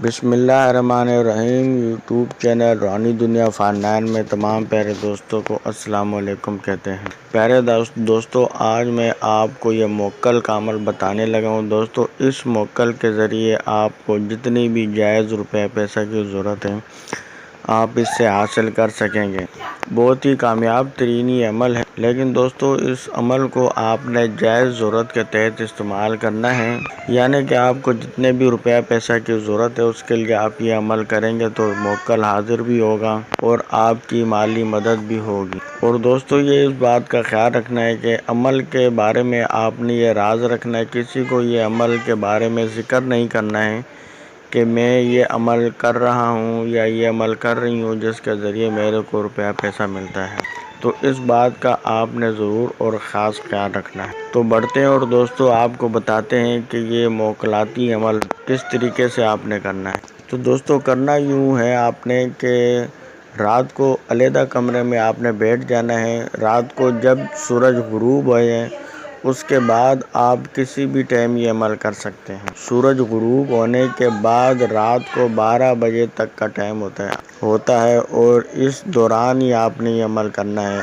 بسم اللہ الرحمن الرحیم۔ یوٹیوب چینل روحانی دنیا فارنائن میں تمام پیارے دوستوں کو السلام علیکم کہتے ہیں۔ پیارے دوستوں، آج میں آپ کو یہ موکل کا عمل بتانے لگا ہوں۔ دوستوں، اس موکل کے ذریعے آپ کو جتنی بھی جائز روپے پیسہ کی ضرورت ہے آپ اس سے حاصل کر سکیں گے۔ بہت ہی کامیاب ترین یہ عمل ہے، لیکن دوستوں اس عمل کو آپ نے جائز ضرورت کے تحت استعمال کرنا ہے، یعنی کہ آپ کو جتنے بھی روپے پیسہ کی ضرورت ہے اس کے لیے آپ یہ عمل کریں گے تو موکل حاضر بھی ہوگا اور آپ کی مالی مدد بھی ہوگی۔ اور دوستوں یہ اس بات کا خیال رکھنا ہے کہ عمل کے بارے میں آپ نے یہ راز رکھنا ہے، کسی کو یہ عمل کے بارے میں ذکر نہیں کرنا ہے کہ میں یہ عمل کر رہا ہوں یا یہ عمل کر رہی ہوں جس کے ذریعے میرے کو روپیہ پیسہ ملتا ہے۔ تو اس بات کا آپ نے ضرور اور خاص خیال رکھنا ہے۔ تو بڑھتے ہیں اور دوستوں آپ کو بتاتے ہیں کہ یہ موکلاتی عمل کس طریقے سے آپ نے کرنا ہے۔ تو دوستوں کرنا یوں ہے آپ نے کہ رات کو علیحدہ کمرے میں آپ نے بیٹھ جانا ہے۔ رات کو جب سورج غروب ہو جائے اس کے بعد آپ کسی بھی ٹائم یہ عمل کر سکتے ہیں۔ سورج غروب ہونے کے بعد رات کو 12 بجے تک کا ٹائم ہوتا ہے اور اس دوران ہی آپ نے یہ عمل کرنا ہے۔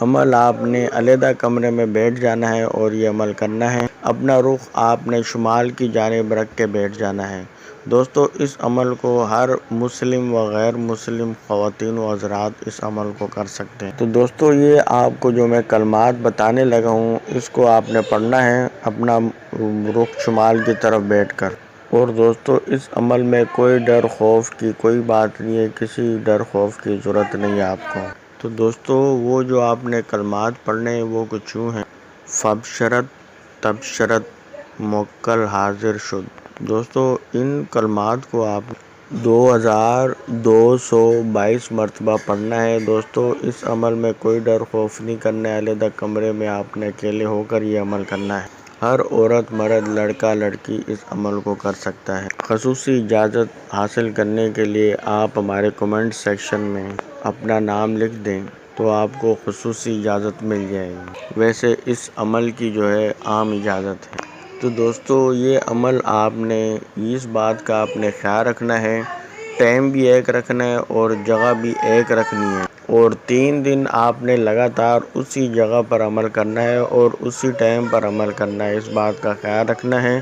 عمل آپ نے علیحدہ کمرے میں بیٹھ جانا ہے اور یہ عمل کرنا ہے۔ اپنا رخ آپ نے شمال کی جانب رکھ کے بیٹھ جانا ہے۔ دوستو اس عمل کو ہر مسلم و غیر مسلم خواتین و حضرات اس عمل کو کر سکتے ہیں۔ تو دوستو یہ آپ کو جو میں کلمات بتانے لگا ہوں اس کو آپ نے پڑھنا ہے اپنا رخ شمال کی طرف بیٹھ کر۔ اور دوستو اس عمل میں کوئی ڈر خوف کی کوئی بات نہیں ہے، کسی ڈر خوف کی ضرورت نہیں ہے آپ کو۔ تو دوستو وہ جو آپ نے کلمات پڑھنے ہیں وہ کچھ یوں ہیں: فبشرت تبشرت موکل حاضر شد۔ دوستو ان کلمات کو آپ 2222 مرتبہ پڑھنا ہے۔ دوستو اس عمل میں کوئی ڈر خوف نہیں کرنا ہے، علیحدہ کمرے میں آپ نے اکیلے ہو کر یہ عمل کرنا ہے۔ ہر عورت مرد لڑکا لڑکی اس عمل کو کر سکتا ہے۔ خصوصی اجازت حاصل کرنے کے لیے آپ ہمارے کمنٹ سیکشن میں اپنا نام لکھ دیں تو آپ کو خصوصی اجازت مل جائے گی۔ ویسے اس عمل کی جو ہے عام اجازت ہے۔ تو دوستو یہ عمل آپ نے اس بات کا آپ نے خیال رکھنا ہے، ٹائم بھی ایک رکھنا ہے اور جگہ بھی ایک رکھنی ہے، اور 3 دن آپ نے لگاتار اسی جگہ پر عمل کرنا ہے اور اسی ٹائم پر عمل کرنا ہے، اس بات کا خیال رکھنا ہے۔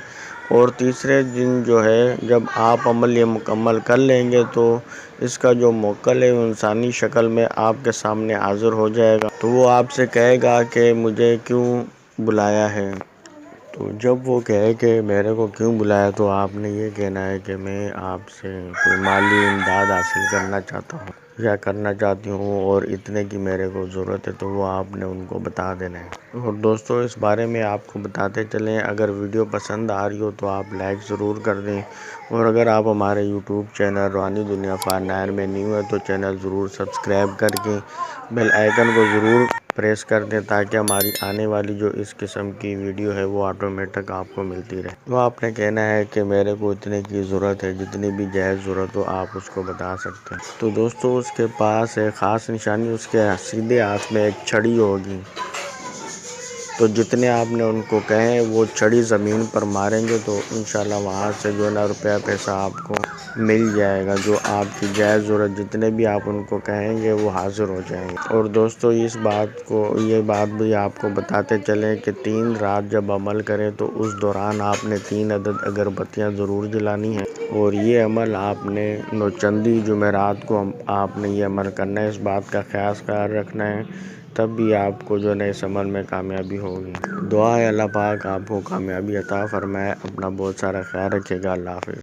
اور تیسرے دن جو ہے جب آپ عمل یہ مکمل کر لیں گے تو اس کا جو موکل ہے انسانی شکل میں آپ کے سامنے حاضر ہو جائے گا، تو وہ آپ سے کہے گا کہ مجھے کیوں بلایا ہے۔ تو جب وہ کہے کہ میرے کو کیوں بلایا تو آپ نے یہ کہنا ہے کہ میں آپ سے کوئی مالی امداد حاصل کرنا چاہتا ہوں یا کرنا چاہتی ہوں اور اتنے کی میرے کو ضرورت ہے، تو وہ آپ نے ان کو بتا دینا ہے۔ اور دوستو اس بارے میں آپ کو بتاتے چلیں، اگر ویڈیو پسند آ رہی ہو تو آپ لائک ضرور کر دیں، اور اگر آپ ہمارے یوٹیوب چینل روحانی دنیا فارنائن میں نیو ہے تو چینل ضرور سبسکرائب کر کے بیل آئیکن کو ضرور پریس کر دیں تاکہ ہماری آنے والی جو اس قسم کی ویڈیو ہے وہ آٹومیٹک آپ کو ملتی رہے۔ تو آپ نے کہنا ہے کہ میرے کو اتنے کی ضرورت ہے، جتنی بھی جائز ضرورت ہو آپ اس کو بتا سکتے ہیں۔ تو دوستو اس کے پاس ایک خاص نشانی، اس کے سیدھے ہاتھ میں ایک چھڑی ہوگی، تو جتنے آپ نے ان کو کہیں وہ چھڑی زمین پر ماریں گے تو انشاءاللہ وہاں سے جو ہے نا روپیہ پیسہ آپ کو مل جائے گا، جو آپ کی جائز ضرورت جتنے بھی آپ ان کو کہیں گے وہ حاضر ہو جائیں گے۔ اور دوستو یہ بات بھی آپ کو بتاتے چلیں کہ 3 رات جب عمل کریں تو اس دوران آپ نے 3 عدد اگربتیاں ضرور جلانی ہیں، اور یہ عمل آپ نے نوچندی جمعرات کو آپ نے یہ عمل کرنا ہے، اس بات کا خاص خیال رکھنا ہے، تب بھی آپ کو جو ہے نا اس عمل میں کامیابی ہوگی۔ دعا ہے اللہ پاک آپ کو کامیابی عطا فرمائے۔ اپنا بہت سارا خیال رکھیے گا۔ اللہ حافظ۔